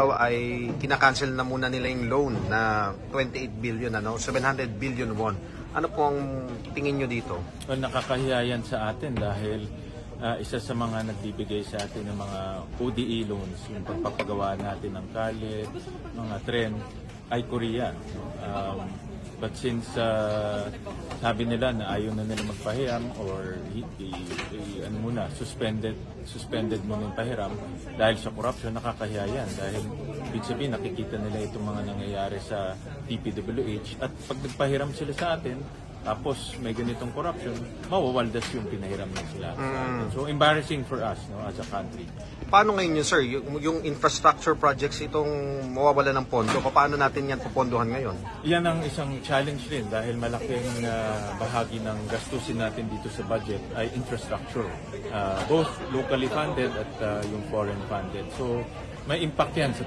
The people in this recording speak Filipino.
Ay kinakancel na muna nila yung loan na 28 billion, 700 billion won. Ano po ang tingin nyo dito? Well, nakakahiya yan sa atin dahil isa sa mga nagbibigay sa atin ng mga ODE loans, yung pagpapagawa natin ng kalye, mga tren, ay Korea. But since sabi nila na ayaw na nila magpahiram or suspended muna yung pahiram dahil sa corruption, nakakahiya yan. Dahil ibig sabihin, nakikita nila itong mga nangyayari sa DPWH at pag nagpahiram sila sa atin, tapos may ganitong corruption, mawawaldas yung pinahiram na sila sa atin. So embarrassing for us as a country. Paano ngayon yun, sir? Yung infrastructure projects itong mawawala ng pondo, paano natin yan pupondohan ngayon? Yan ang isang challenge rin dahil malaking bahagi ng gastusin natin dito sa budget ay infrastructure. Both locally funded at yung foreign funded. So may impact yan sa